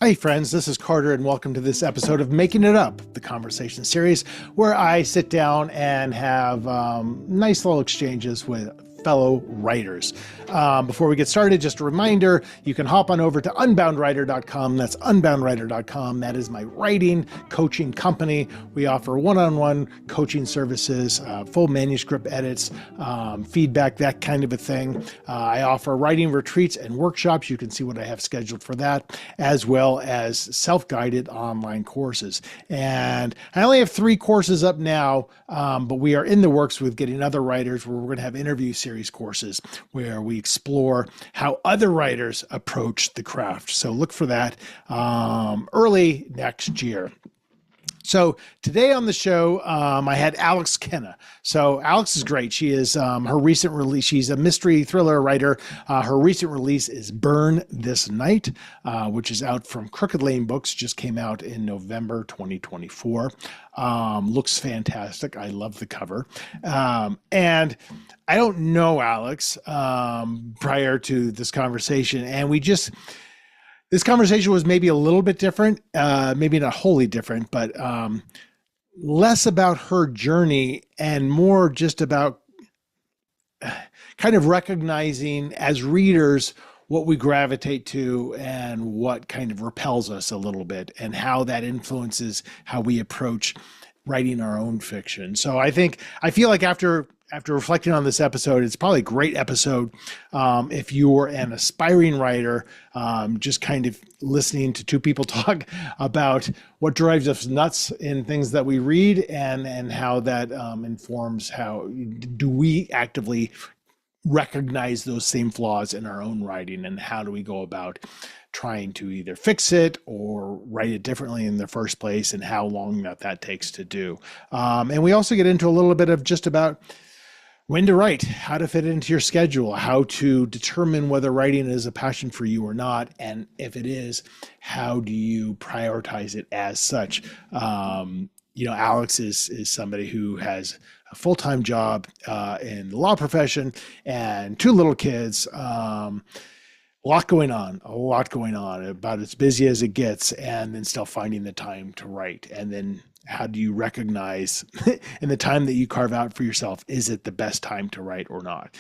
Hey friends, this is Carter and welcome to this episode of Making It Up, the conversation series where I sit down and have nice little exchanges with fellow writers. Before we get started, just a reminder, you can hop on over to unboundwriter.com. That's unboundwriter.com. That is my writing coaching company. We offer one-on-one coaching services, full manuscript edits, feedback, that kind of a thing. I offer writing retreats and workshops. You can see what I have scheduled for that, as well as self-guided online courses. And I only have 3 courses up now, but we are in the works with getting other writers where we're going to have interview series courses where we explore how other writers approach the craft. So look for that early next year. So today on the show, I had Alex Kenna. So Alex is great. She is her recent release. She's a mystery thriller writer. Her recent release is Burn This Night, which is out from Crooked Lane Books. Just came out in November 2024. Looks fantastic. I love the cover. And I don't know Alex prior to this conversation, and this conversation was maybe a little bit different, maybe not wholly different, but less about her journey and more just about kind of recognizing as readers what we gravitate to and what kind of repels us a little bit and how that influences how we approach writing our own fiction. So I feel like after reflecting on this episode, it's probably a great episode if you're an aspiring writer, just kind of listening to 2 people talk about what drives us nuts in things that we read and how that informs how do we actively recognize those same flaws in our own writing, and how do we go about trying to either fix it or write it differently in the first place, and how long that takes to do. And we also get into a little bit of just about when to write, how to fit it into your schedule, how to determine whether writing is a passion for you or not, and if it is, how do you prioritize it as such? Alex is somebody who has a full-time job in the law profession and 2 little kids. A lot going on, about as busy as it gets, and then still finding the time to write. And then how do you recognize in the time that you carve out for yourself, is it the best time to write or not?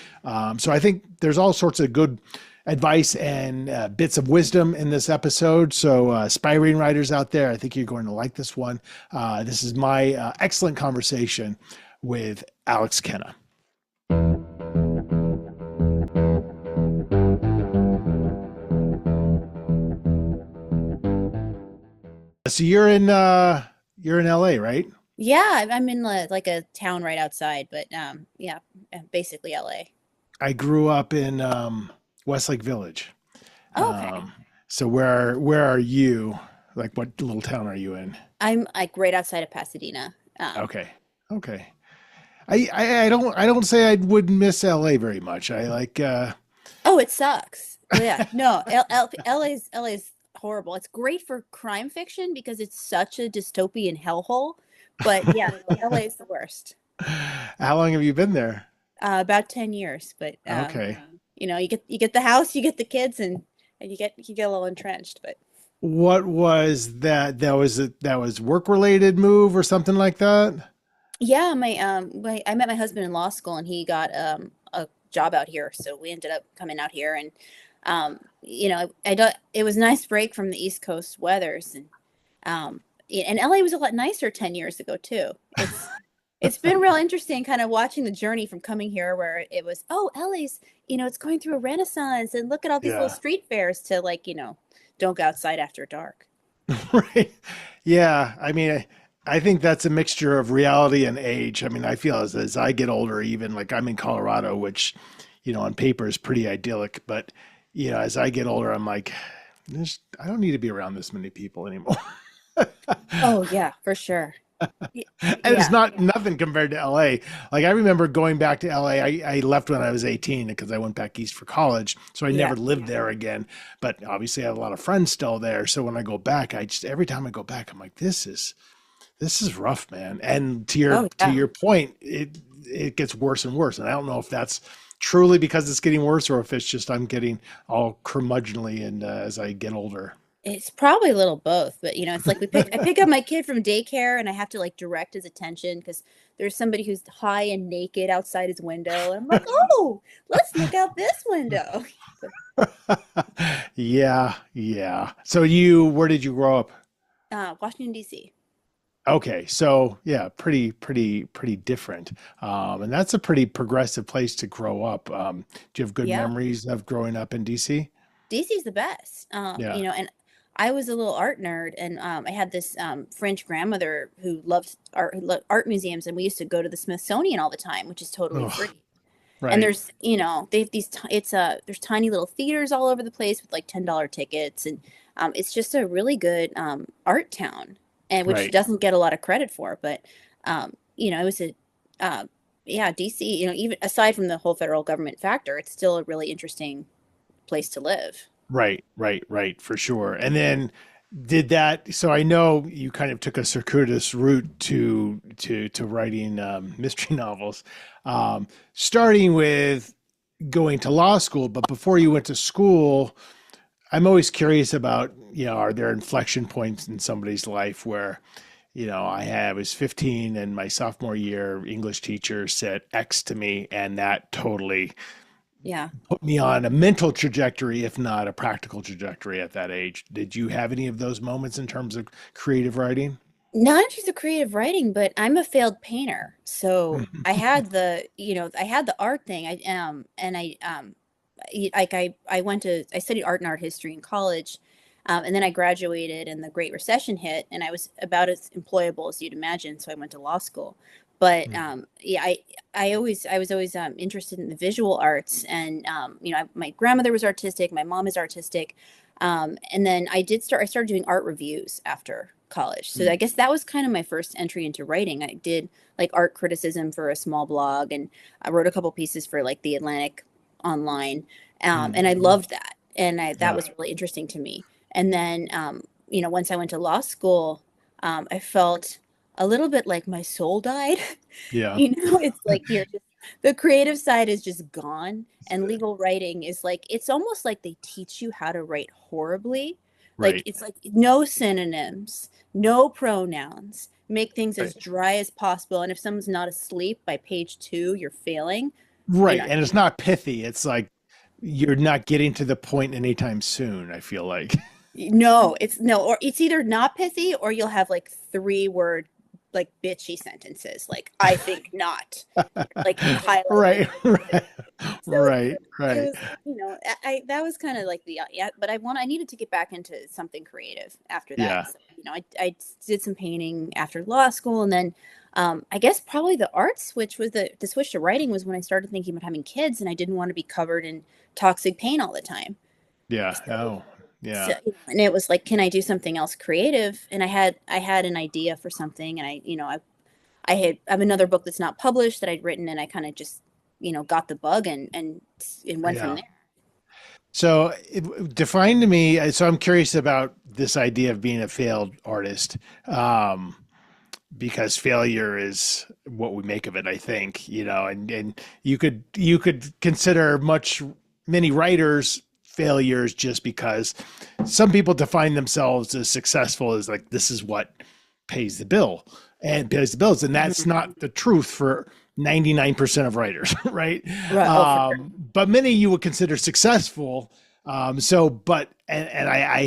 So I think there's all sorts of good advice and bits of wisdom in this episode. So aspiring writers out there, I think you're going to like this one. This is my excellent conversation with Alex Kenna. So you're in LA, right? Yeah, I'm in like a town right outside, but yeah, basically LA. I grew up in Westlake Village. Oh, okay. So where are you? Like, what little town are you in? I'm like right outside of Pasadena. Okay. I don't say I would miss LA very much. I like. Oh, it sucks. Yeah, no, LA's horrible. It's great for crime fiction because it's such a dystopian hellhole. But yeah, LA's the worst. How long have you been there? About 10 years. But okay. You get the house, you get the kids, and you get a little entrenched. But what was that? That was work related move or something like that? Yeah, I met my husband in law school, and he got a job out here, so we ended up coming out here, and it was a nice break from the East Coast weathers, and LA was a lot nicer 10 years ago too. It's been real interesting kind of watching the journey from coming here, where it was, LA's, it's going through a renaissance, and look at all these little street fairs, to don't go outside after dark. Right. Yeah. I mean, I think that's a mixture of reality and age. I mean, I feel as I get older, even like I'm in Colorado, which, on paper is pretty idyllic, but as I get older, I'm like, I don't need to be around this many people anymore. Oh yeah, for sure. And it's nothing compared to LA. Like, I remember going back to LA. I left when I was 18 because I went back east for college. So I never lived there again. But obviously I have a lot of friends still there. So when I go back, every time I go back, I'm like, this is rough, man. And to your point, it gets worse and worse. And I don't know if that's truly because it's getting worse, or if it's just I'm getting all curmudgeonly and as I get older. It's probably a little both, but it's like I pick up my kid from daycare and I have to like direct his attention because there's somebody who's high and naked outside his window. And I'm like, oh, let's look out this window. Yeah, yeah. So where did you grow up? Washington, D.C. Okay, so yeah, pretty different. And that's a pretty progressive place to grow up. Do you have good Yeah. memories of growing up in DC? DC's the best. Yeah. And I was a little art nerd, and I had this French grandmother who loved art museums, and we used to go to the Smithsonian all the time, which is totally Oh, free. And right, there's, they have these, there's tiny little theaters all over the place with like $10 tickets, and it's just a really good art town, and which right. doesn't get a lot of credit for, but it was uh, yeah, DC, even aside from the whole federal government factor, it's still a really interesting place to live. Right, for sure. And then so I know you kind of took a circuitous route to writing mystery novels, starting with going to law school. But before you went to school, I'm always curious about, are there inflection points in somebody's life where, I was 15 and my sophomore year English teacher said X to me, and that totally Yeah. put me on a mental trajectory, if not a practical trajectory at that age. Did you have any of those moments in terms of creative writing? Not just the creative writing, but I'm a failed painter. So I had I had the art thing. And I studied art and art history in college. And then I graduated and the Great Recession hit and I was about as employable as you'd imagine. So I went to law school. But yeah, I was always interested in the visual arts, and my grandmother was artistic, my mom is artistic, and then I started doing art reviews after college. So I guess that was kind of my first entry into writing. I did like art criticism for a small blog, and I wrote a couple pieces for like the Atlantic online, and I loved that, and that Yeah, was really interesting to me. And then once I went to law school, I felt a little bit like my soul died. yeah, It's like the creative side is just gone. And legal writing is like, it's almost like they teach you how to write horribly. Like, right, it's like no synonyms, no pronouns, make things as right, dry as possible. And if someone's not asleep by page two, you're failing. You right. know, And it's not pithy. It's like you're not getting to the point anytime soon, I feel like. no, it's no, or it's either not pithy or you'll have like 3 word, like bitchy sentences. Like, I think not. Like highlighted. Right, right, So it right. was, that was kind of like yeah, but I needed to get back into something creative after that. Yeah, So, I did some painting after law school, and then I guess probably the art switch was the switch to writing was when I started thinking about having kids, and I didn't want to be covered in toxic paint all the time. yeah. So, Oh, so yeah, and it was like, can I do something else creative? And I had an idea for something, and I have another book that's not published that I'd written, and I kind of just, got the bug and went from yeah. there. So define to me, so I'm curious about this idea of being a failed artist, because failure is what we make of it, I think, and you could consider many writers failures just because some people define themselves as successful as like, this is what pays the bill and pays the bills. And that's Mhm. not the truth for 99% of writers, right? Right. Oh, for sure. But many you would consider successful. I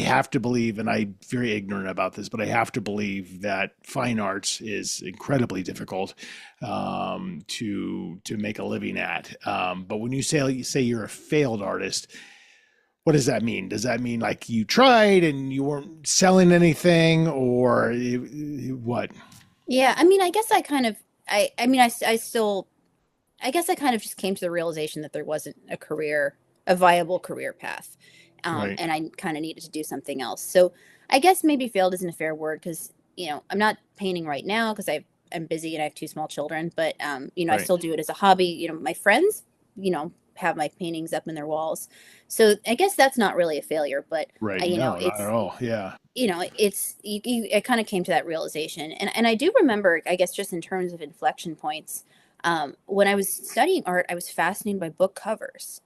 have to believe, and I'm very ignorant about this, but I have to believe that fine arts is incredibly difficult to make a living at. But when you say you're a failed artist, what does that mean? Does that mean like you tried and you weren't selling anything, or what? Yeah. I mean, I guess I kind of, I mean, I still, I guess I kind of just came to the realization that there wasn't a viable career path. Right. And I kind of needed to do something else. So I guess maybe failed isn't a fair word because, I'm not painting right now because I'm busy and I have 2 small children, but, I Right. still do it as a hobby. My friends, have my paintings up in their walls. So I guess that's not really a failure, but Right. I, No, not at all. Yeah. I kind of came to that realization. And I do remember, I guess, just in terms of inflection points, when I was studying art, I was fascinated by book covers.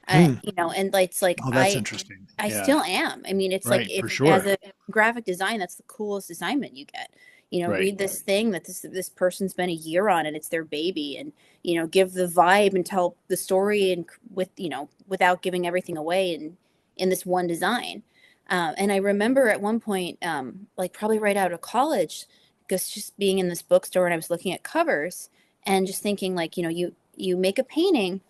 Hmm. You know, and like, it's like Oh, that's interesting. I Yeah. still am. I mean, it's like, Right. if For as sure. a graphic design, that's the coolest assignment you get. You know, Right. read this thing that this person spent a year on, and it's their baby, and you know, give the vibe and tell the story, and with, you know, without giving everything away in this one design. And I remember at one point, like probably right out of college, just being in this bookstore, and I was looking at covers and just thinking, like, you know, you make a painting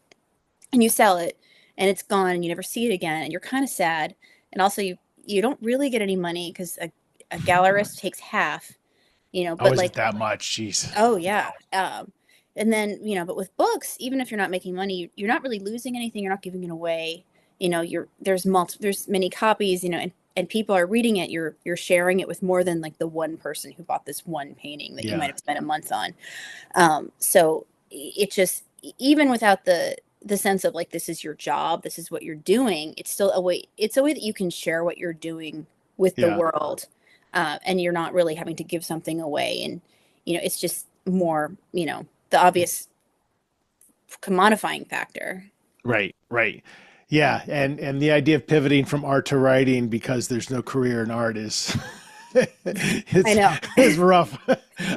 and you sell it, and it's gone, and you never see it again, and you're kind of sad. And also, you don't really get any money because a gallerist takes half, you know. Oh, But is it like, that much? Jeez. oh yeah. And then, you know, but with books, even if you're not making money, you're not really losing anything. You're not giving it away. You know, there's many copies, you know, and people are reading it. You're sharing it with more than like the one person who bought this one painting that you might Yeah. have spent a month on. So it just, even without the sense of like, this is your job, this is what you're doing, it's still a way, it's a way that you can share what you're doing with the Yeah. world. And you're not really having to give something away. And, you know, it's just more, you know, the obvious commodifying factor. Right. Right. Yeah. And the idea of pivoting from art to writing because there's no career in art is I it's know. it's rough.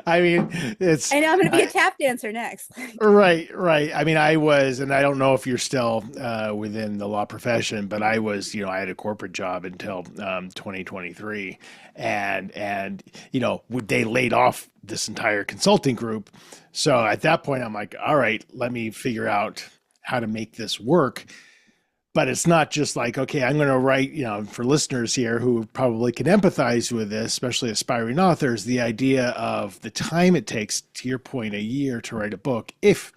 I mean, it's I know I'm going to be a tap dancer next. right, right. I mean, I was, and I don't know if you're still within the law profession, but I was, I had a corporate job until 2023, and they laid off this entire consulting group. So at that point, I'm like, all right, let me figure out how to make this work. But it's not just like, okay, I'm going to write, for listeners here who probably can empathize with this, especially aspiring authors, the idea of the time it takes, to your point, a year to write a book. If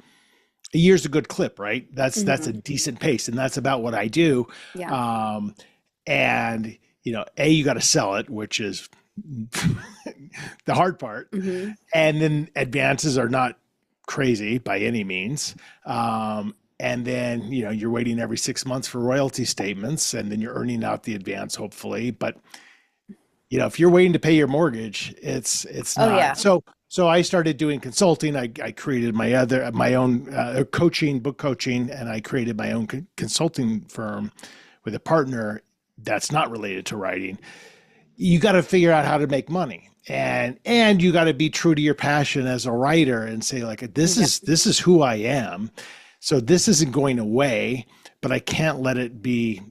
a year's a good clip, right? That's a decent pace, and that's about what I do. Yeah. And you got to sell it, which is the hard part. Mm-hmm. And then advances are not crazy by any means. And then, you're waiting every 6 months for royalty statements, and then you're earning out the advance, hopefully. But, if you're waiting to pay your mortgage, it's Oh not. yeah. So I started doing consulting. I created my own book coaching, and I created my own consulting firm with a partner that's not related to writing. You got to figure out how to make money, and you got to be true to your passion as a writer and say, like, this is who I am. So this isn't going away, but I can't let it be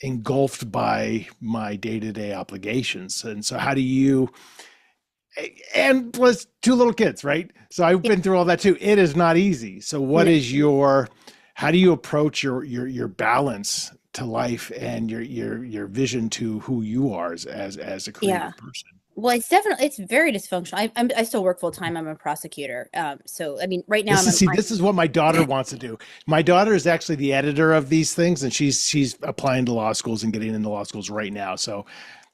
engulfed by my day-to-day obligations. And so how do you, and plus 2 little kids, right? So I've been through all that too. It is not easy. So what is how do you approach your balance to life and your vision to who you are as a creative person? Well, it's very dysfunctional. I still work full time. I'm a prosecutor. So I mean, right now This is what my daughter wants to do. My daughter is actually the editor of these things, and she's applying to law schools and getting into law schools right now. So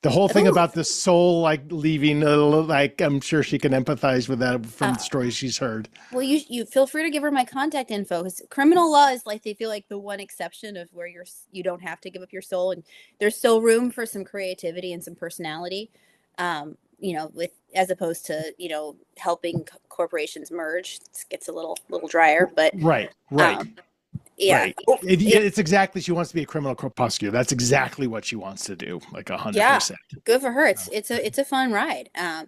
the whole thing about the soul, like leaving, like I'm sure she can empathize with that from the stories she's heard. Well, you feel free to give her my contact info, because criminal law is like, they feel like the one exception of where you don't have to give up your soul, and there's still room for some creativity and some personality. With, as opposed to, helping corporations merge, it gets a little drier, but Right. yeah, right. It's exactly, she wants to be a criminal prosecutor. That's exactly what she wants to do, like 100%. Good for her. It's a fun ride. And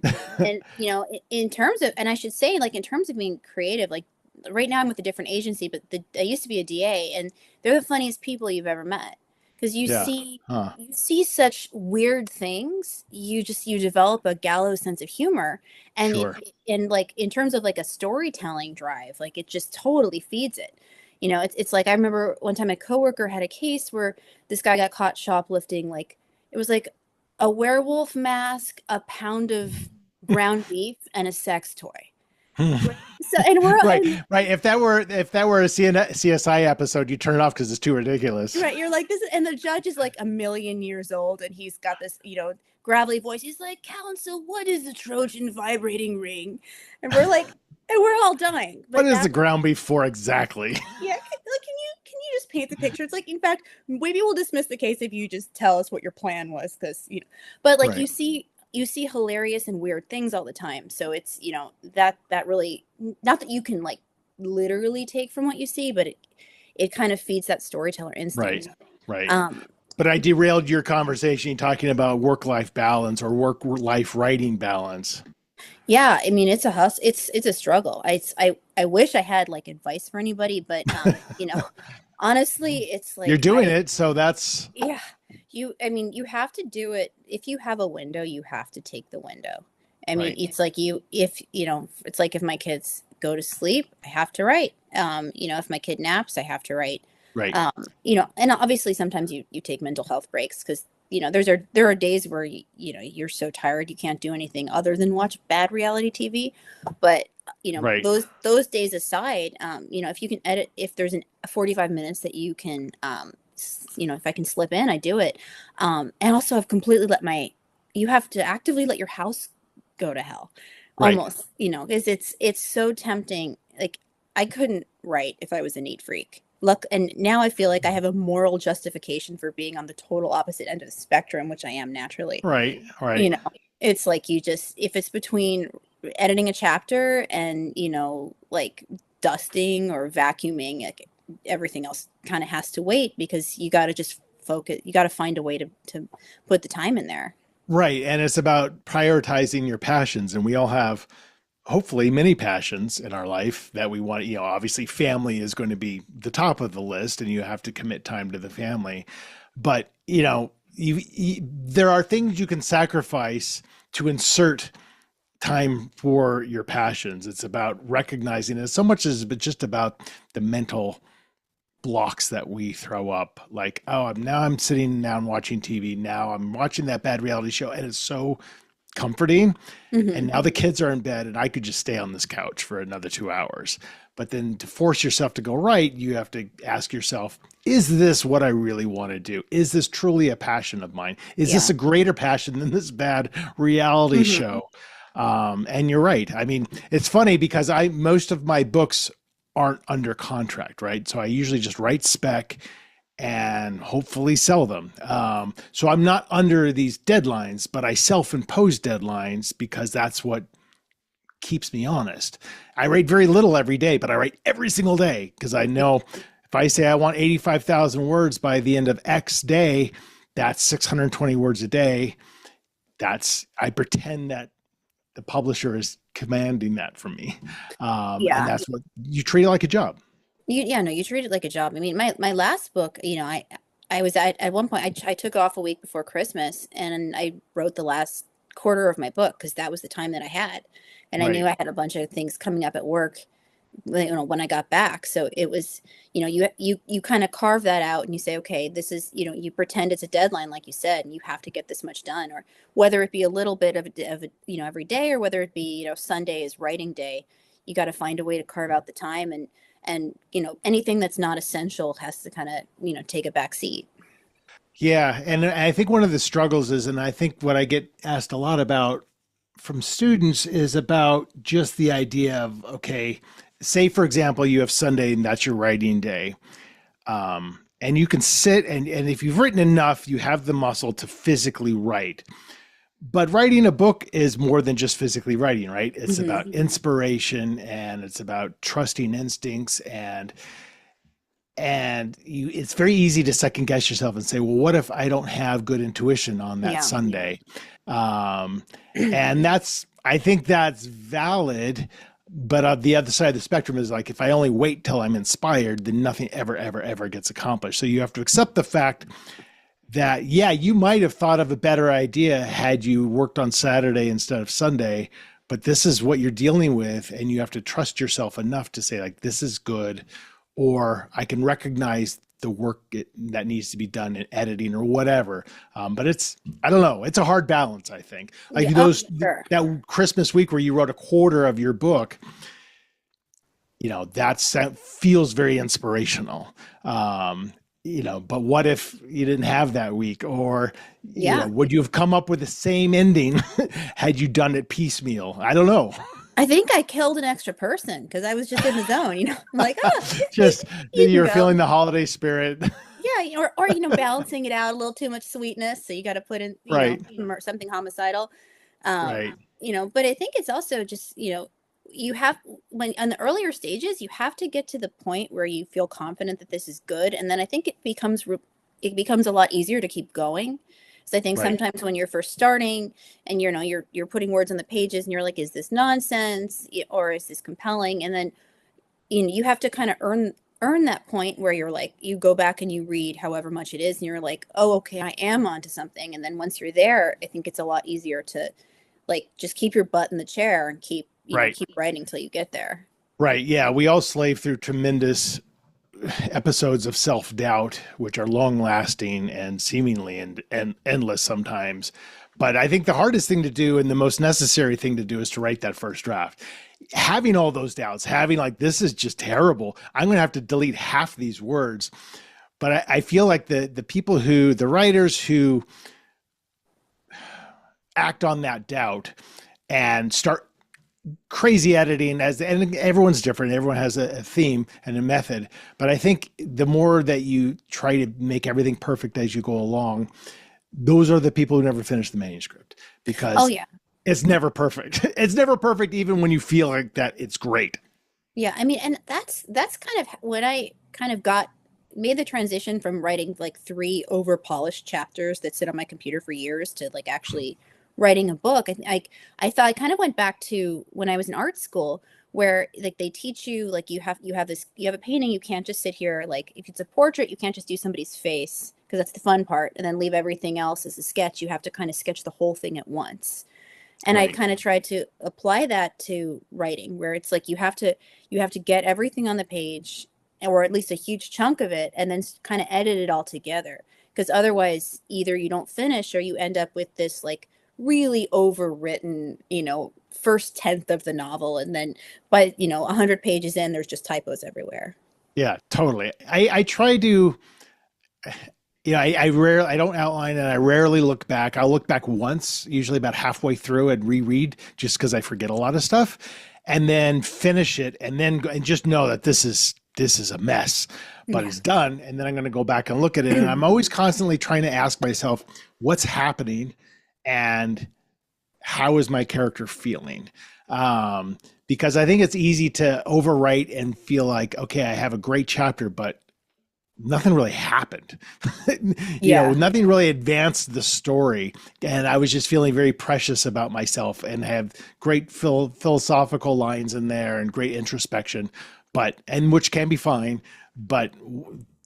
in terms of, and I should say, like, in terms of being creative, like right now I'm with a different agency, but I used to be a DA, and they're the funniest people you've ever met. Because you see such weird things, you develop a gallows sense of humor, and Sure. and like, in terms of like a storytelling drive, like, it just totally feeds it. It's like, I remember one time a coworker had a case where this guy got caught shoplifting, like, it was like a werewolf mask, a pound of ground beef, and a sex toy. So, and we're right. If that were a CSI episode, you turn it off because it's too ridiculous. Right. You're like, this, and the judge is like 1,000,000 years old, and he's got this, gravelly voice. He's like, "Counsel, what is the Trojan vibrating ring?" And we're like, and we're all dying. What is the ground beef for exactly? Yeah. Can you just paint the picture? It's like, in fact, maybe we'll dismiss the case if you just tell us what your plan was, because but like, right. you see hilarious and weird things all the time. So it's, that really, not that you can like literally take from what you see, but it kind of feeds that storyteller instinct. Right. But I derailed your conversation talking about work-life balance or work-life writing balance. Yeah, I mean, it's a hustle. It's a struggle. I wish I had like advice for anybody, but honestly, it's You're like doing it, so that's yeah, I mean, you have to do it. If you have a window, you have to take the window. I mean, right. it's like it's like if my kids go to sleep, I have to write. If my kid naps, I have to write. Right. And obviously sometimes you take mental health breaks because, there are days where, you're so tired, you can't do anything other than watch bad reality TV. But, Right. those days aside, if you can edit, if there's 45 minutes that you can, if I can slip in, I do it. And also I've completely you have to actively let your house go to hell Right. almost, because it's so tempting. Like I couldn't write if I was a neat freak. Look, and now I feel like I have a moral justification for being on the total opposite end of the spectrum, which I am naturally. Right. You Right. know, it's like if it's between editing a chapter and, like dusting or vacuuming, like everything else kind of has to wait because you got to just focus. You got to find a way to put the time in there. Right. And it's about prioritizing your passions. And we all have, hopefully, many passions in our life that we want. Obviously, family is going to be the top of the list, and you have to commit time to the family. But, there are things you can sacrifice to insert time for your passions. It's about recognizing it so much as just about the mental blocks that we throw up, like, oh, I'm sitting down watching TV, now I'm watching that bad reality show, and it's so comforting. And now the kids are in bed and I could just stay on this couch for another 2 hours. But then to force yourself to go right, you have to ask yourself, is this what I really want to do? Is this truly a passion of mine? Is this a greater passion than this bad reality show? And you're right. I mean, it's funny because most of my books aren't under contract, right? So I usually just write spec and hopefully sell them. So I'm not under these deadlines, but I self-impose deadlines because that's what keeps me honest. I write very little every day, but I write every single day because I know if I say I want 85,000 words by the end of X day, that's 620 words a day. I pretend that the publisher is commanding that from me. And that's what you treat it like a job. You treat it like a job. I mean, my last book, I was at one point, I took off a week before Christmas and I wrote the last quarter of my book because that was the time that I had. And I knew I had a bunch of things coming up at work, when I got back. So it was, you kind of carve that out and you say, okay, this is, you pretend it's a deadline, like you said, and you have to get this much done, or whether it be a little bit of every day, or whether it be, Sunday is writing day, you got to find a way to carve out the time. And anything that's not essential has to kind of, take a back seat. Yeah. And I think one of the struggles is, and I think what I get asked a lot about from students is about just the idea of, okay, say, for example, you have Sunday and that's your writing day. And you can sit and if you've written enough, you have the muscle to physically write. But writing a book is more than just physically writing, right? It's about inspiration and it's about trusting instincts and it's very easy to second guess yourself and say, well, what if I don't have good intuition on that Sunday? And I think that's valid. But on the other side of the spectrum is like, if I only wait till I'm inspired, then nothing ever gets accomplished. So you have to accept the fact that, you might have thought of a better idea had you worked on Saturday instead of Sunday, but this is what you're dealing with. And you have to trust yourself enough to say, like, this is good, or I can recognize the work that needs to be done in editing or whatever. But I don't know. It's a hard balance, I think. Like that Christmas week where you wrote a quarter of your book, that feels very inspirational. But what if you didn't have that week, or, would you have come up with the same ending had you done it piecemeal? I don't know. I think I killed an extra person because I was just in the zone, I'm like, just you're feeling the holiday spirit. Yeah, or balancing it out, a little too much sweetness, so you got to put in something homicidal. Right. But I think it's also just you have, when on the earlier stages, you have to get to the point where you feel confident that this is good, and then I think it becomes a lot easier to keep going. So I think Right. sometimes when you're first starting and you're putting words on the pages and you're like, is this nonsense or is this compelling? And then you have to kind of earn that point where you're like, you go back and you read however much it is and you're like, oh, okay, I am onto something. And then once you're there, I think it's a lot easier to like just keep your butt in the chair and keep Right. keep writing till you get there. Right. Yeah. We all slave through tremendous episodes of self-doubt, which are long-lasting and seemingly and endless sometimes. But I think the hardest thing to do and the most necessary thing to do is to write that first draft. Having all those doubts, having like, this is just terrible. I'm going to have to delete half these words. But I feel like the writers who act on that doubt and start crazy editing, and everyone's different. Everyone has a theme and a method. But I think the more that you try to make everything perfect as you go along, those are the people who never finish the manuscript, because it's never perfect. It's never perfect, even when you feel like that it's great. Yeah. I mean, and that's kind of when I kind of made the transition from writing like 3 over polished chapters that sit on my computer for years to like actually writing a book. I thought I kind of went back to when I was in art school, where like they teach you like you have a painting, you can't just sit here, like if it's a portrait, you can't just do somebody's face because that's the fun part and then leave everything else as a sketch. You have to kind of sketch the whole thing at once. And Right. I kind of tried to apply that to writing, where it's like you have to get everything on the page, or at least a huge chunk of it, and then kind of edit it all together. Because otherwise, either you don't finish or you end up with this like really overwritten, first tenth of the novel, and then by 100 pages in, there's just typos everywhere. Yeah, totally. I try to, I don't outline, and I rarely look back. I'll look back once, usually about halfway through, and reread just because I forget a lot of stuff, and then finish it, and then and just know that this is a mess, but it's done. And then I'm going to go back and look at it. And I'm always constantly trying to ask myself, what's happening and how is my character feeling? Because I think it's easy to overwrite and feel like, okay, I have a great chapter, but nothing really happened. Nothing really advanced the story. And I was just feeling very precious about myself and have great philosophical lines in there and great introspection, and which can be fine, but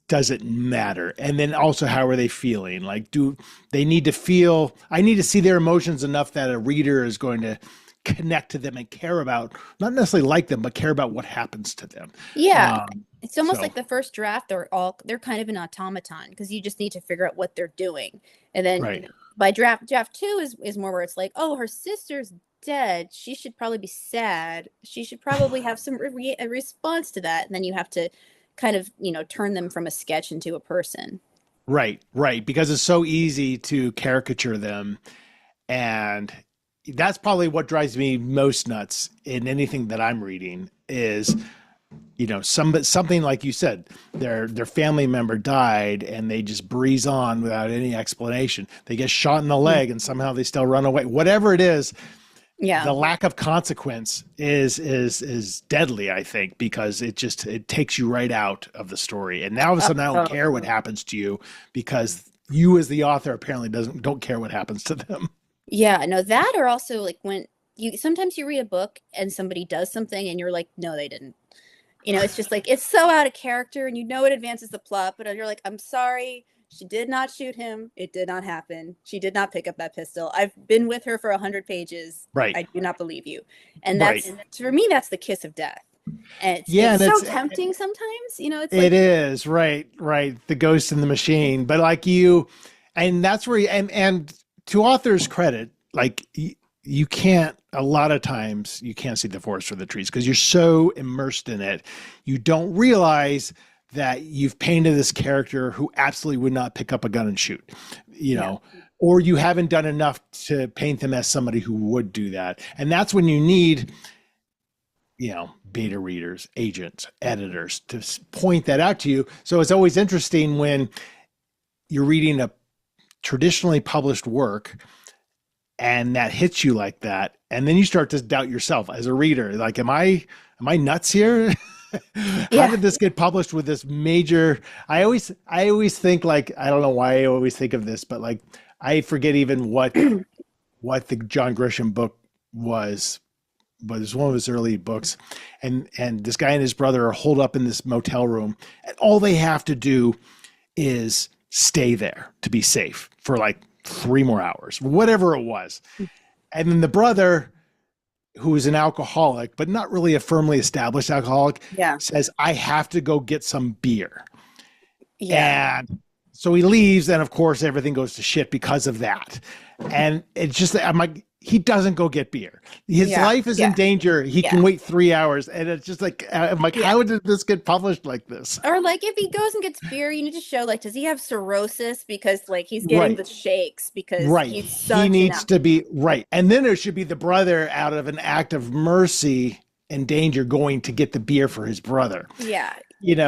does it matter? And then also, how are they feeling? Like, do they need to feel, I need to see their emotions enough that a reader is going to connect to them and care about, not necessarily like them, but care about what happens to them. Yeah. It's almost like the first draft, they're kind of an automaton, because you just need to figure out what they're doing. And then by draft 2 is more where it's like, oh, her sister's dead. She should probably be sad. She should probably have some a response to that. And then you have to kind of, turn them from a sketch into a person. Right. Because it's so easy to caricature them. And that's probably what drives me most nuts in anything that I'm reading is, something like you said, their family member died and they just breeze on without any explanation. They get shot in the leg and somehow they still run away. Whatever it is, the lack of consequence is deadly, I think, because it takes you right out of the story. And now all of a sudden I don't care what happens to you, because you as the author apparently don't care what happens to them. Yeah, no, that, or also like when sometimes you read a book and somebody does something and you're like, no, they didn't. It's just like, it's so out of character and it advances the plot, but you're like, I'm sorry, she did not shoot him. It did not happen. She did not pick up that pistol. I've been with her for 100 pages. Right. I do not believe you. And that's, for me, that's the kiss of death. And it's so tempting sometimes, it's like, it is, right. The ghost in the machine. But like and that's where and to authors' credit, like you can't, a lot of times you can't see the forest for the trees because you're so immersed in it. You don't realize that you've painted this character who absolutely would not pick up a gun and shoot, or you haven't done enough to paint them as somebody who would do that. And that's when you need, beta readers, agents, editors to point that out to you. So it's always interesting when you're reading a traditionally published work and that hits you like that, and then you start to doubt yourself as a reader. Like, am I nuts here? How Yeah. did this get published with this major? I always think, like, I don't know why I always think of this, but like I forget even what the John Grisham book was, but it's one of his early books. And this guy and his brother are holed up in this motel room, and all they have to do is stay there to be safe for like 3 more hours, whatever it was. And then the brother, who is an alcoholic, but not really a firmly established alcoholic, Yeah. says, I have to go get some beer. Yeah. And so he leaves, and of course everything goes to shit because of that. And it's just, I'm like, he doesn't go get beer. His life is in danger. He can wait 3 hours. And it's just like, I'm like, how did this get published like this? Or like if he goes and gets beer, you need to show, like, does he have cirrhosis because like he's getting the shakes because he's such he needs to be right. And then it should be the brother, out of an act of mercy and danger, going to get the beer for his brother. Yeah.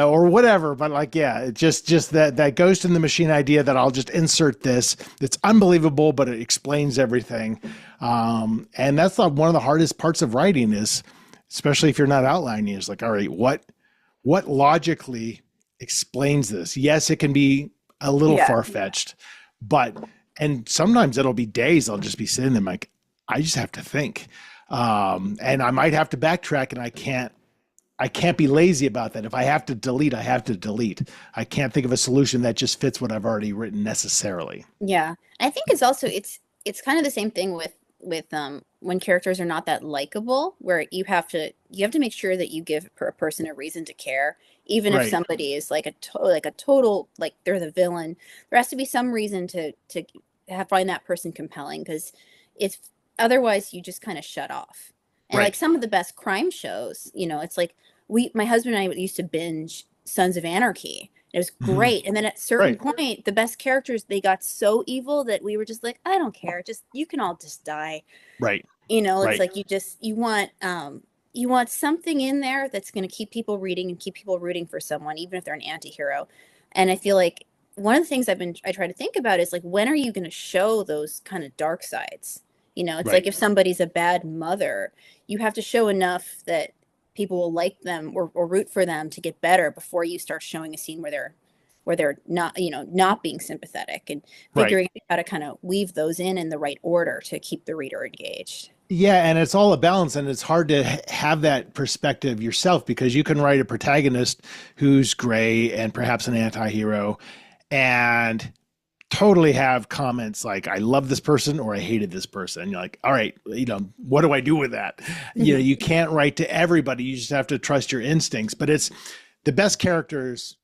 Or whatever. But like, it just that ghost in the machine idea that I'll just insert this. It's unbelievable, but it explains everything. And that's one of the hardest parts of writing, is, especially if you're not outlining, is like, all right, what logically explains this? Yes, it can be a little far-fetched, and sometimes it'll be days I'll just be sitting there like, I just have to think. And I might have to backtrack, and I can't be lazy about that. If I have to delete, I have to delete. I can't think of a solution that just fits what I've already written necessarily. Yeah. I think it's also, it's kind of the same thing with when characters are not that likable, where you have to make sure that you give a person a reason to care, even if somebody is like a total, like, they're the villain. There has to be some reason to find that person compelling, because it's otherwise you just kind of shut off. And like some of the best crime shows, it's like my husband and I used to binge Sons of Anarchy. It was great. And then at a certain point, the best characters, they got so evil that we were just like, I don't care. You can all just die. Right. It's like you want something in there that's going to keep people reading and keep people rooting for someone, even if they're an anti-hero. And I feel like one of the things I try to think about is like, when are you going to show those kind of dark sides? It's like if somebody's a bad mother, you have to show enough that people will like them or root for them to get better before you start showing a scene where they're not, not being sympathetic, and figuring out how to kind of weave those in the right order to keep the reader engaged. Yeah, and it's all a balance, and it's hard to have that perspective yourself, because you can write a protagonist who's gray and perhaps an anti-hero, and totally have comments like, I love this person or I hated this person. And you're like, all right, what do I do with that? You can't write to everybody. You just have to trust your instincts. But it's the best characters,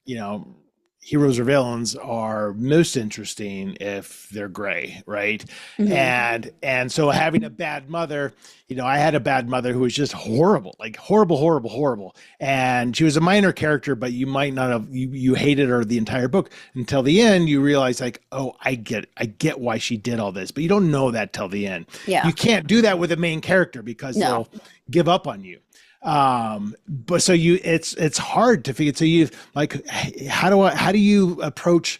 heroes or villains, are most interesting if they're gray, right? And so having a bad mother, I had a bad mother who was just horrible, like horrible. And she was a minor character, but you might not have, you hated her the entire book until the end. You realize like, oh, I get why she did all this, but you don't know that till the end. Yeah. You can't do that with a main character, because they'll give up on you. But so it's hard to figure. So you like, how do you approach,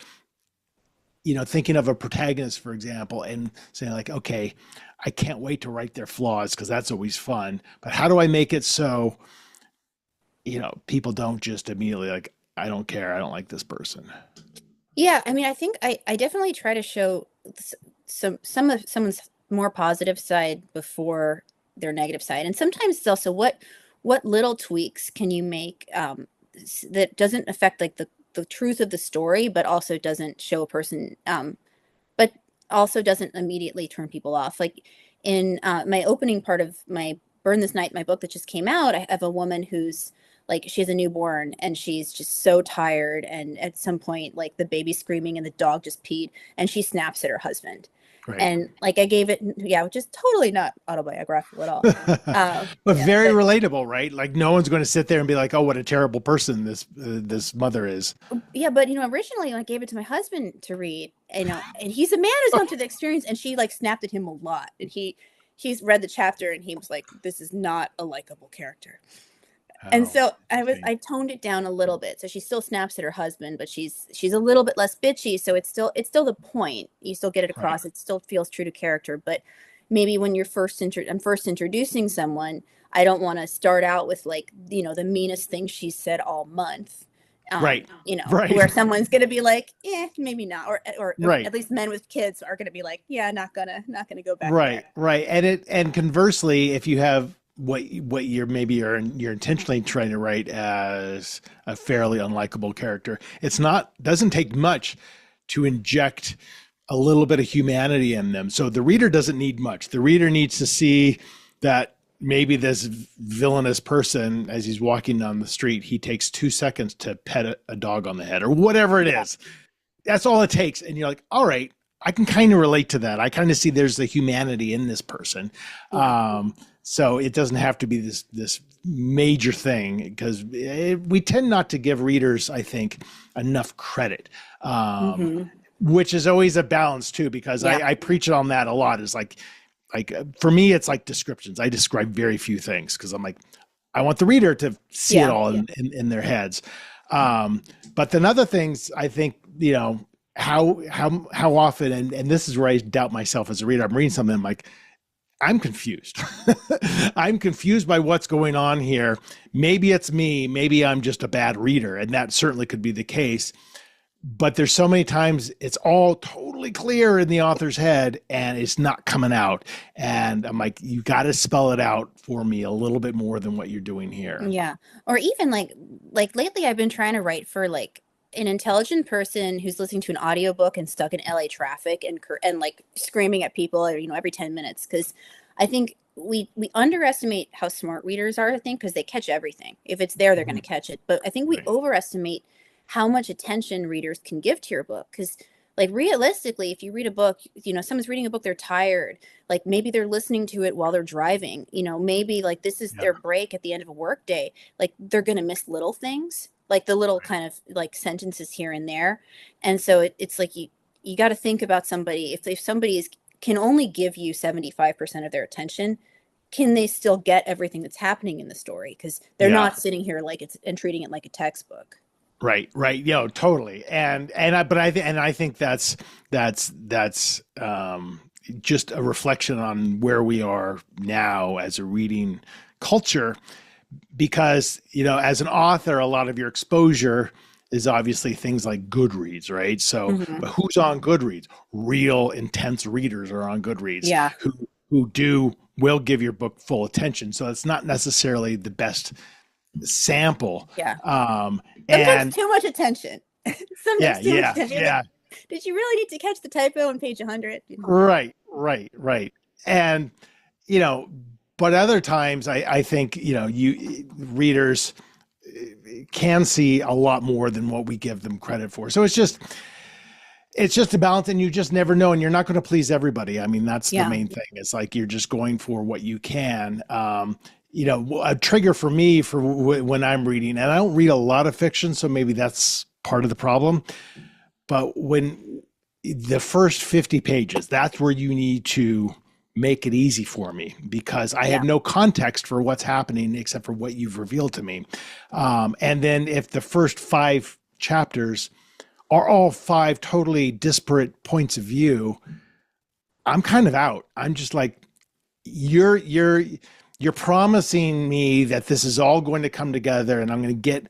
thinking of a protagonist, for example, and saying like, okay, I can't wait to write their flaws, because that's always fun. But how do I make it so, people don't just immediately like, I don't care, I don't like this person. Yeah. I mean, I think I definitely try to show some of someone's more positive side before their negative side. And sometimes it's also what little tweaks can you make that doesn't affect like the truth of the story, but also doesn't show a person, but also doesn't immediately turn people off. Like in my opening part of my Burn This Night, my book that just came out, I have a woman who's like, she has a newborn and she's just so tired. And at some point, like the baby's screaming and the dog just peed, and she snaps at her husband. Right. And like I gave it, which is totally not autobiographical at all. But very relatable, right? Like no one's going to sit there and be like, oh, what a terrible person this mother is. Yeah, but originally I gave it to my husband to read, and he's a man who's gone through the experience, and she like snapped at him a lot. And he's read the chapter and he was like, this is not a likable character. And so I toned it down a little bit. So she still snaps at her husband, but she's a little bit less bitchy. So it's still the point. You still get it across. Right. It still feels true to character, but maybe when I'm first introducing someone, I don't want to start out with like, the meanest thing she said all month. Right. Right. Where someone's going to be like, maybe not. Or Right. at least men with kids are going to be like, yeah, not gonna go back Right. there. Right. And conversely, if you have what you're intentionally trying to write as a fairly unlikable character, doesn't take much to inject a little bit of humanity in them. So the reader doesn't need much. The reader needs to see that maybe this villainous person, as he's walking down the street, he takes 2 seconds to pet a dog on the head or whatever it is. That's all it takes. And you're like, all right, I can kind of relate to that. I kind of see there's the humanity in this person. So it doesn't have to be this major thing, because we tend not to give readers, I think, enough credit. Which is always a balance too, because I preach it on that a lot. Is like for me, it's like descriptions. I describe very few things because I'm like, I want the reader to see it all in their heads. But then other things, I think, how often, and this is where I doubt myself as a reader. I'm reading something, I'm like, I'm confused. I'm confused by what's going on here. Maybe it's me. Maybe I'm just a bad reader, and that certainly could be the case. But there's so many times it's all totally clear in the author's head and it's not coming out. And I'm like, you got to spell it out for me a little bit more than what you're doing here. Yeah. Or even like lately I've been trying to write for like an intelligent person who's listening to an audiobook and stuck in LA traffic and like screaming at people, every 10 minutes. Cause I think we underestimate how smart readers are, I think, because they catch everything. If it's there, they're going to catch it. But I think we overestimate how much attention readers can give to your book. Because like realistically, if you read a book, someone's reading a book, they're tired. Like maybe they're listening to it while they're driving, maybe like this is their break at the end of a work day. Like they're going to miss little things, like the little kind of like sentences here and there. And so it's like, you got to think about somebody. If somebody can only give you 75% of their attention, can they still get everything that's happening in the story? Because they're not sitting here and treating it like a textbook. Right. Totally. I think that's just a reflection on where we are now as a reading culture, because, as an author, a lot of your exposure is obviously things like Goodreads, right? So, but who's on Goodreads? Real intense readers are on Goodreads. Yeah. Who will give your book full attention. So it's not necessarily the best sample. Yeah. And too much attention. Sometimes too much attention. Yeah. Did you really need to catch the typo on page 100? Right. And, but other times I think, readers can see a lot more than what we give them credit for. So it's just a balance, and you just never know, and you're not going to please everybody. I mean, that's the main thing. It's like, you're just going for what you can. A trigger for me for when I'm reading, and I don't read a lot of fiction, so maybe that's part of the problem. But when the first 50 pages, that's where you need to make it easy for me, because I have no context for what's happening except for what you've revealed to me. And then if the first 5 chapters are all 5 totally disparate points of view, I'm kind of out. I'm just like, you're promising me that this is all going to come together and I'm going to get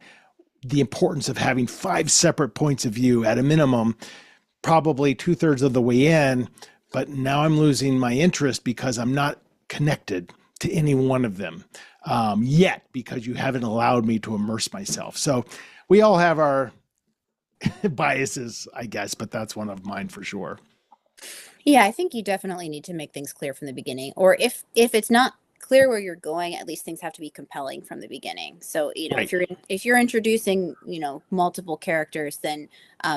the importance of having 5 separate points of view at a minimum, probably 2/3 of the way in. But now I'm losing my interest because I'm not connected to any one of them yet, because you haven't allowed me to immerse myself. So we all have our biases, I guess, but that's one of mine for sure. Yeah, I think you definitely need to make things clear from the beginning. Or if it's not clear where you're going, at least things have to be compelling from the beginning. So, if you're introducing, multiple characters, then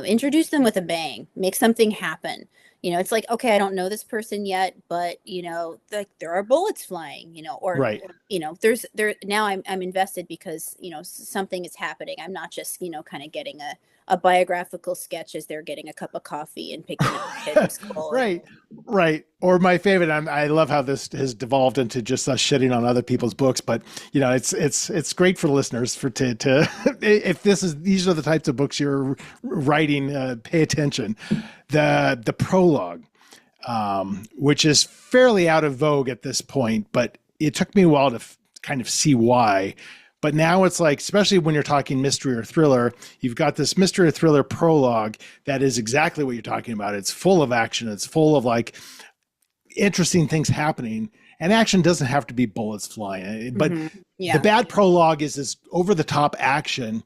introduce them with a bang. Make something happen. It's like, okay, I don't know this person yet, but like there are bullets flying, now I'm invested because something is happening. I'm not just kind of getting a biographical sketch as they're getting a cup of coffee and picking up a pitcher's skull. Right. Or my favorite, I love how this has devolved into just us shitting on other people's books, but it's great for listeners to if these are the types of books you're writing, pay attention. The prologue. which is fairly out of vogue at this point, but it took me a while to kind of see why. But now it's like, especially when you're talking mystery or thriller, you've got this mystery or thriller prologue that is exactly what you're talking about. It's full of action. It's full of like interesting things happening. And action doesn't have to be bullets flying. But the bad prologue is this over the top action.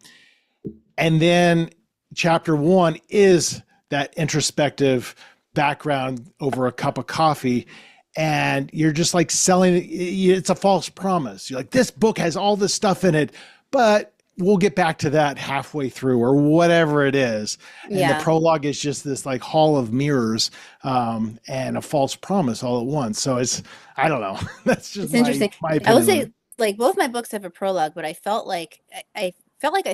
And then chapter 1 is that introspective background over a cup of coffee. And you're just like selling it. It's a false promise. You're like, this book has all this stuff in it, but we'll get back to that halfway through or whatever it is. And the prologue is just this like hall of mirrors and a false promise all at once. So I don't know. That's just it's interesting. my opinion. I would say like both my books have a prologue, but I felt like I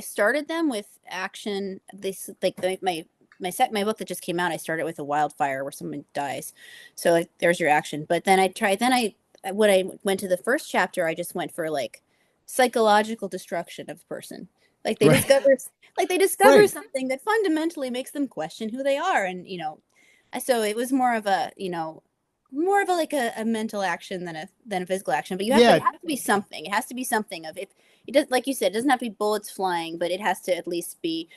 started them with action. This like my book that just came out, I started with a wildfire where someone dies. So like there's your action. But then when I went to the first chapter, I just went for like psychological destruction of a person. Like they discover something that fundamentally makes them question who they are. And, so it was more of a mental action than a physical action. But it has to be something. It has to be something of it. It does, like you said, it doesn't have to be bullets flying, but it has to at least be,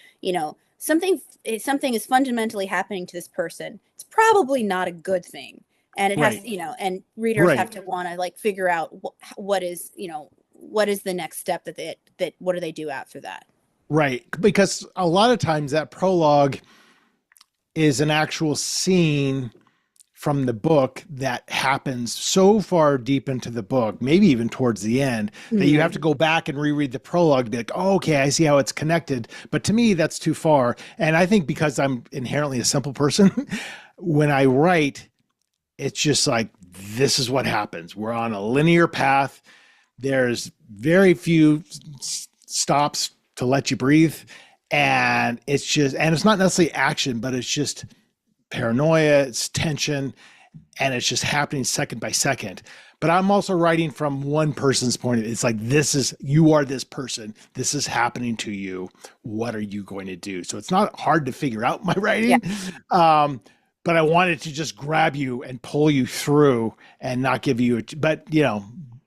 something is fundamentally happening to this person. It's probably not a good thing. And it has, and readers have to want to like figure out what is the next step that what do they do after that? Right. Because a lot of times that prologue is an actual scene from the book that happens so far deep into the book, maybe even towards the end, that you have to go back and reread the prologue to be like, oh, okay, I see how it's connected. But to me, that's too far. And I think because I'm inherently a simple person, when I write, it's just like, this is what happens. We're on a linear path. There's very few stops to let you breathe. And it's not necessarily action, but it's just paranoia, it's tension, and it's just happening second by second. But I'm also writing from one person's point of view. It's like, you are this person. This is happening to you. What are you going to do? So it's not hard to figure out my writing. Yeah. But I wanted to just grab you and pull you through and not give you but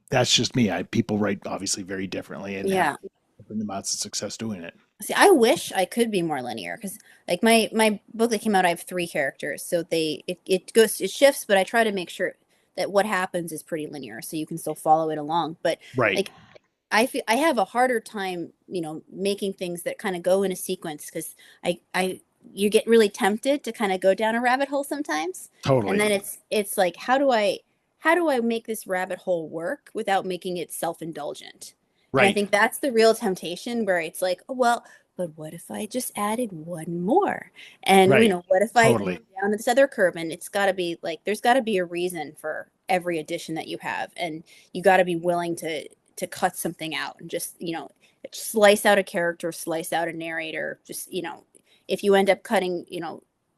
that's just me. People write obviously very differently and have different amounts of success doing it. See, I wish I could be more linear because like my book that came out, I have 3 characters. So it shifts, but I try to make sure that what happens is pretty linear so you can still follow it along. But like I have a harder time, making things that kind of go in a sequence because you get really tempted to kind of go down a rabbit hole sometimes. Totally. And then it's like, how do I make this rabbit hole work without making it self-indulgent? Right. And I think that's the real temptation where it's like, oh, well, but what if I just added one more? And, what if I go down to this other curve? And it's got to be like, there's got to be a reason for every addition that you have. And you got to be willing to cut something out and just, slice out a character, slice out a narrator. Just, if you end up cutting,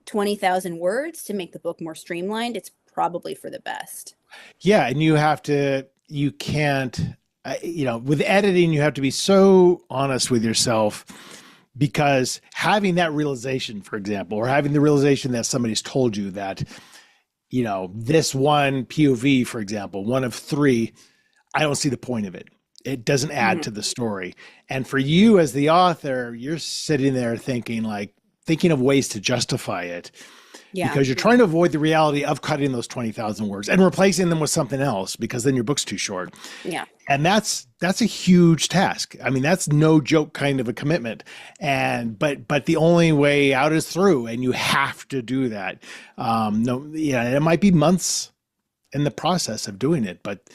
20,000 words to make the book more streamlined, it's probably for the best. Yeah. And you can't, with editing, you have to be so honest with yourself because having that realization, for example, or having the realization that somebody's told you that, this one POV, for example, one of 3, I don't see the point of it. It doesn't add to the story. And for you as the author, you're sitting there thinking of ways to justify it. Yeah. Because you're trying to avoid the reality of cutting those 20,000 words and replacing them with something else because then your book's too short. Yeah. And that's a huge task. I mean, that's no joke kind of a commitment. But the only way out is through, and you have to do that. It might be months in the process of doing it, but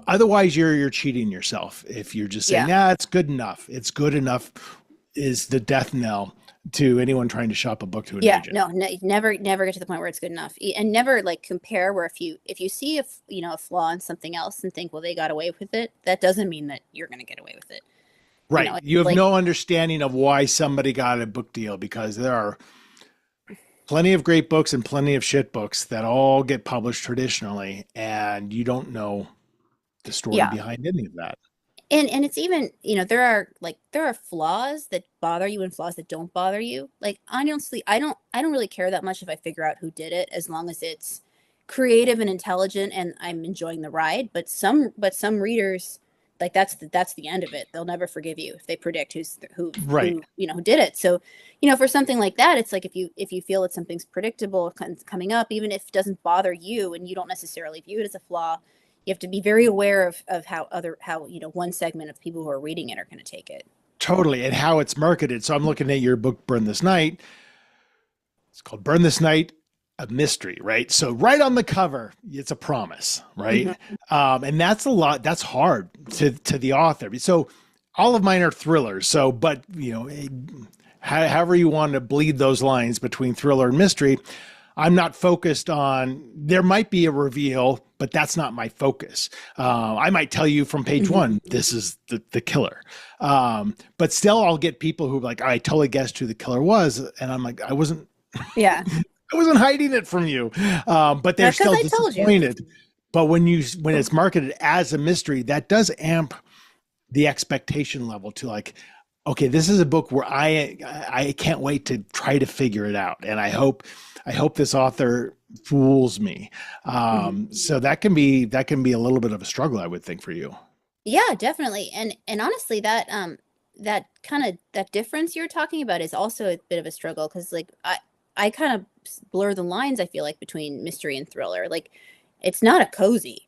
otherwise you're cheating yourself if you're just saying, it's good enough. It's good enough is the death knell to anyone trying to shop a book to an agent. No, never get to the point where it's good enough, and never like compare where if you see a flaw in something else and think, well, they got away with it, that doesn't mean that you're going to get away with it. Right. You have no understanding of why somebody got a book deal because there are plenty of great books and plenty of shit books that all get published traditionally, and you don't know the story behind any of that. And it's even, there are flaws that bother you and flaws that don't bother you. Like, honestly, I don't really care that much if I figure out who did it, as long as it's, creative and intelligent, and I'm enjoying the ride. But some readers, like that's the end of it. They'll never forgive you if they predict who Right. who did it. So, for something like that, it's like if you feel that something's predictable coming up, even if it doesn't bother you and you don't necessarily view it as a flaw, you have to be very aware of how one segment of people who are reading it are going to take it. Totally. And how it's marketed. So I'm looking at your book, Burn This Night. It's called Burn This Night, a mystery, right? So right on the cover, it's a promise, right? Mm-hmm. And that's hard to the author. So all of mine are thrillers. So, but however you want to bleed those lines between thriller and mystery, I'm not focused on, there might be a reveal, but that's not my focus. I might tell you from page one, this is the killer. But still I'll get people who are like, I totally guessed who the killer was. And I'm like, I wasn't hiding it from you. But they're still disappointed. But when it's marketed as a mystery, that does amp the expectation level to like, okay, this is a book where I can't wait to try to figure it out. And I hope this author fools me. So that can be a little bit of a struggle, I would think, for you. Yeah, definitely. And honestly, that that difference you're talking about is also a bit of a struggle, because like I kind of blur the lines, I feel like, between mystery and thriller. Like, it's not a cozy.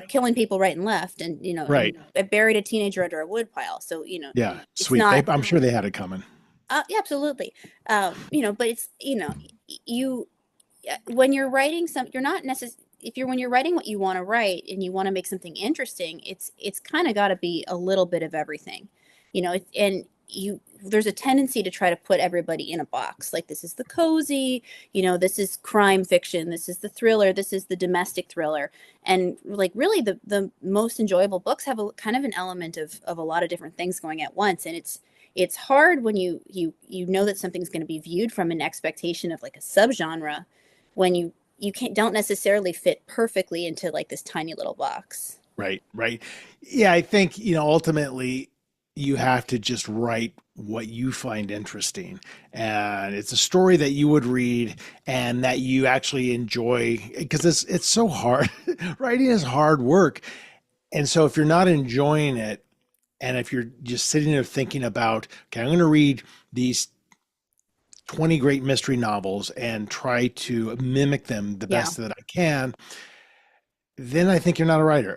Killing people right and left, and right. I buried a teenager under a woodpile. So yeah, sweet. I'm sure they had it coming. Yeah, absolutely. But it's you when you're writing you're not necessarily, when you're writing what you want to write and you want to make something interesting, it's kind of got to be a little bit of everything, and there's a tendency to try to put everybody in a box. Like, this is the cozy, this is crime fiction, this is the thriller, this is the domestic thriller. And like, really the most enjoyable books have a kind of an element of a lot of different things going at once. And it's hard when you know that something's going to be viewed from an expectation of like a subgenre, when you don't necessarily fit perfectly into like this tiny little box. Right. Yeah, I think, ultimately you have to just write what you find interesting, and it's a story that you would read and that you actually enjoy, because it's so hard. Writing is hard work. And so if you're not enjoying it, and if you're just sitting there thinking about, okay, I'm going to read these 20 great mystery novels and try to mimic them the best that I can, then I think you're not a writer.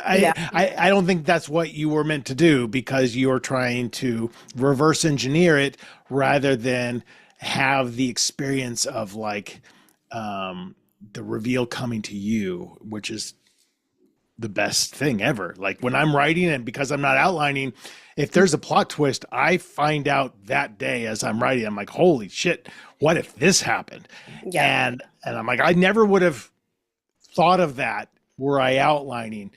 I don't think that's what you were meant to do, because you're trying to reverse engineer it rather than have the experience of like the reveal coming to you, which is the best thing ever. Like, when I'm writing, and because I'm not outlining, if there's a plot twist, I find out that day as I'm writing. I'm like, holy shit, what if this happened? Yeah. And I'm like, I never would have thought of that were I outlining.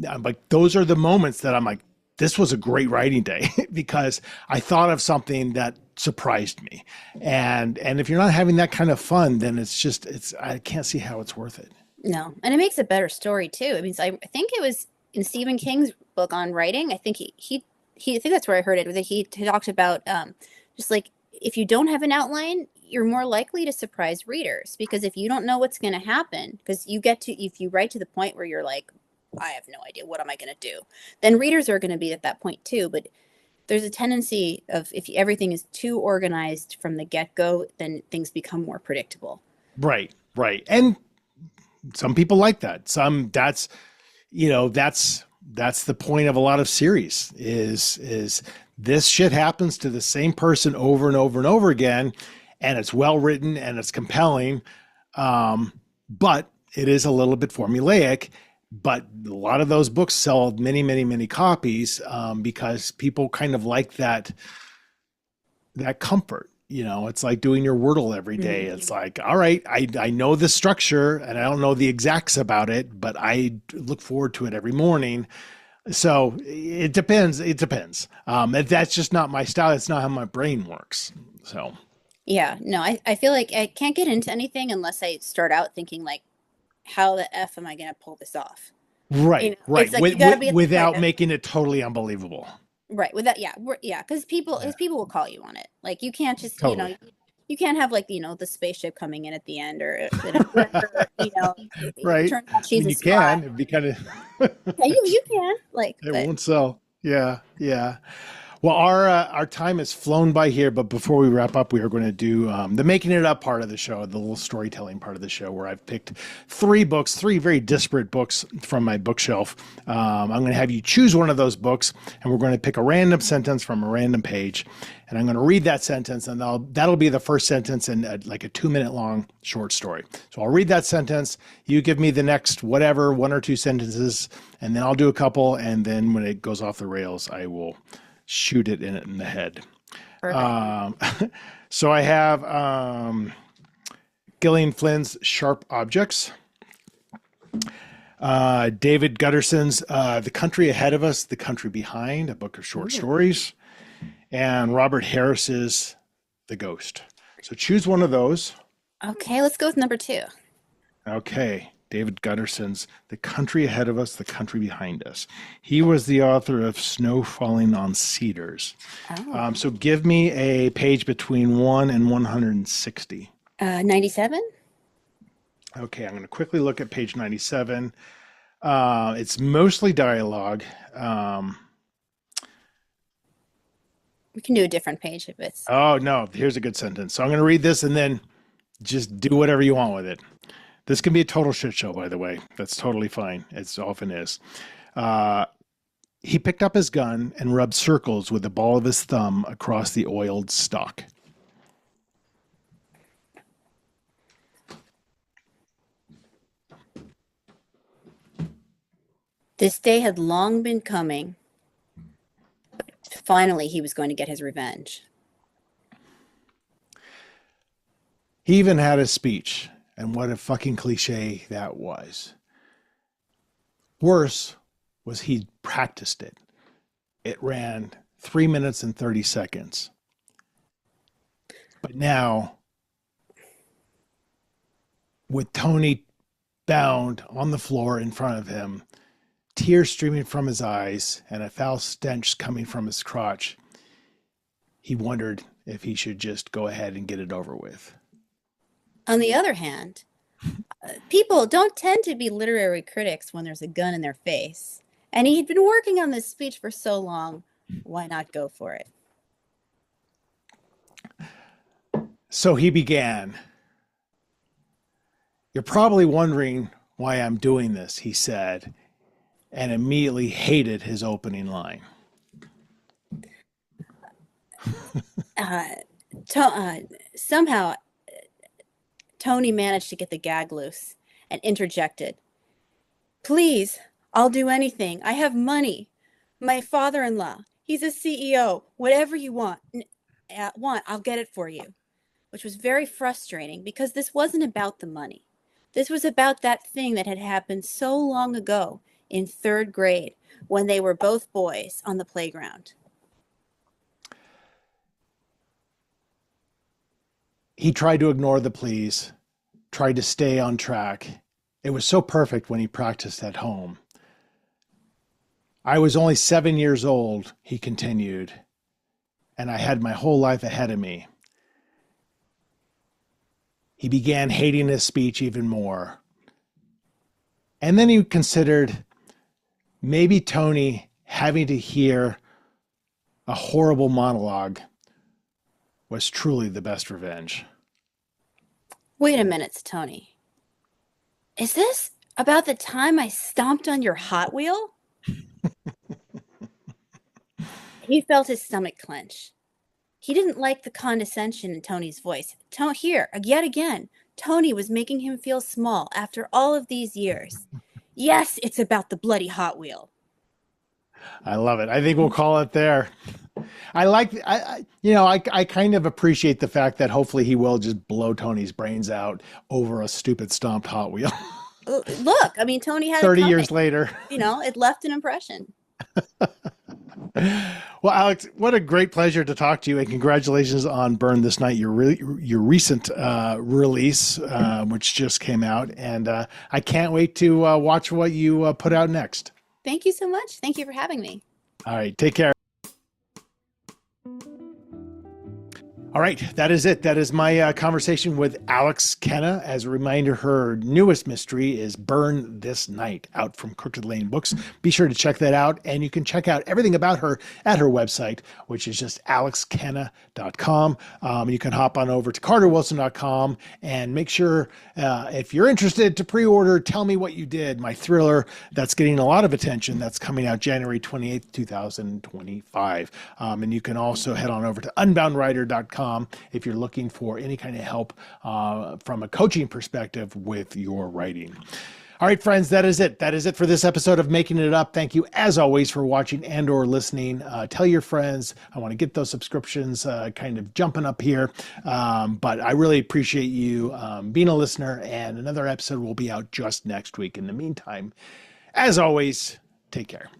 I'm like, those are the moments that I'm like, this was a great writing day because I thought of something that surprised me. And if you're not having that kind of fun, then I can't see how it's worth it. No. And it makes a better story too. I mean, I think it was in Stephen King's book on writing. I think I think that's where I heard it, that he talked about just like, if you don't have an outline, you're more likely to surprise readers, because if you don't know what's going to happen, because if you write to the point where you're like, I have no idea, what am I going to do? Then readers are going to be at that point too. But there's a tendency of, if everything is too organized from the get-go, then things become more predictable. Right. And some people like that. That's the point of a lot of series is this shit happens to the same person over and over and over again, and it's well written and it's compelling. But it is a little bit formulaic, but a lot of those books sell many, many, many copies, because people kind of like that comfort. It's like doing your Wordle every day. Mm-hmm. It's like, all right, I know the structure and I don't know the exacts about it, but I look forward to it every morning. So it depends. That's just not my style. It's not how my brain works. So. Yeah, no, I feel like I can't get into anything unless I start out thinking like, how the F am I going to pull this off? Right. Like, without making it totally unbelievable. Right. With that. Yeah. Because people will call you on it. Like, you can't just, totally. you can't have like, the spaceship coming in at the end or, Right. turns out she's a You spy. can. It'd be kind of. Yeah, you can It but won't sell. Yeah. Yeah. Well, our time has flown by here, but before we wrap up, we are going to do the making it up part of the show, the little storytelling part of the show, where I've picked three very disparate books from my bookshelf. I'm going to have you choose one of those books, and we're going to pick a random sentence from a random page, and I'm going to read that sentence, and that'll be the first sentence in like a 2-minute long short story. So I'll read that sentence. You give me the next whatever, 1 or 2 sentences, and then I'll do a couple, and then when it goes off the rails, I will shoot it in the head. So I have Gillian Flynn's Sharp Objects, David Guterson's The Country Ahead of Us, The Country Behind, a book of short stories, and Robert Harris's The Ghost. So choose one of those. Okay, let's go with number 2. Okay. David Guterson's The Country Ahead of Us, The Country Behind Us. He was the author of Snow Falling on Cedars. So give me a page between 1 and 160. 97? Okay, I'm going to quickly look at page 97. It's mostly dialogue. We can do a different page if it's... Oh, no, here's a good sentence. So I'm going to read this and then just do whatever you want with it. This can be a total shit show, by the way. That's totally fine. It often is. He picked up his gun and rubbed circles with the ball of his thumb across the oiled stock. This day had long been coming. Finally, he was going to get his revenge. He even had a speech. And what a fucking cliche that was. Worse was he practiced it. It ran 3 minutes and 30 seconds. But now, with Tony bound on the floor in front of him, tears streaming from his eyes, and a foul stench coming from his crotch, he wondered if he should just go ahead and get it over with. On the other hand, people don't tend to be literary critics when there's a gun in their face. And he'd been working on this speech for so long. Why not go for it? So he began. You're probably wondering why I'm doing this, he said, and immediately hated his opening line. Somehow, Tony managed to get the gag loose and interjected. Please, I'll do anything. I have money. My father-in-law, he's a CEO. Whatever you want, I'll get it for you. Which was very frustrating because this wasn't about the money. This was about that thing that had happened so long ago in 3rd grade when they were both boys on the playground. He tried to ignore the pleas, tried to stay on track. It was so perfect when he practiced at home. I was only 7 years old, he continued, and I had my whole life ahead of me. He began hating his speech even more. And then he considered maybe Tony having to hear a horrible monologue was truly the best revenge. Wait a minute, Tony. Is this about the time I stomped on your Hot Wheel? He felt his stomach clench. He didn't like the condescension in Tony's voice. Here, yet again, Tony was making him feel small after all of these years. Yes, it's about the bloody Hot Wheel. I love it. I think we'll call it there. I kind of appreciate the fact that hopefully he will just blow Tony's brains out over a stupid stomped Hot Wheel. Look, I mean, Tony had 30 years later. It left an impression. Well, Alex, what a great pleasure to talk to you, and congratulations on Burn This Night, your recent release, which just came out, and I can't wait to watch what you put out next. Thank you so much. Thank you for having me. All right, take care. All right, that is it. That is my conversation with Alex Kenna. As a reminder, her newest mystery is Burn This Night, out from Crooked Lane Books. Be sure to check that out, and you can check out everything about her at her website, which is just alexkenna.com. You can hop on over to carterwilson.com and make sure, if you're interested, to pre-order Tell Me What You Did, my thriller that's getting a lot of attention. That's coming out January 28th, 2025. And you can also head on over to unboundwriter.com if you're looking for any kind of help from a coaching perspective with your writing. All right, friends, that is it. That is it for this episode of Making It Up. Thank you, as always, for watching and or listening. Tell your friends. I want to get those subscriptions kind of jumping up here. But I really appreciate you being a listener, and another episode will be out just next week. In the meantime, as always, take care.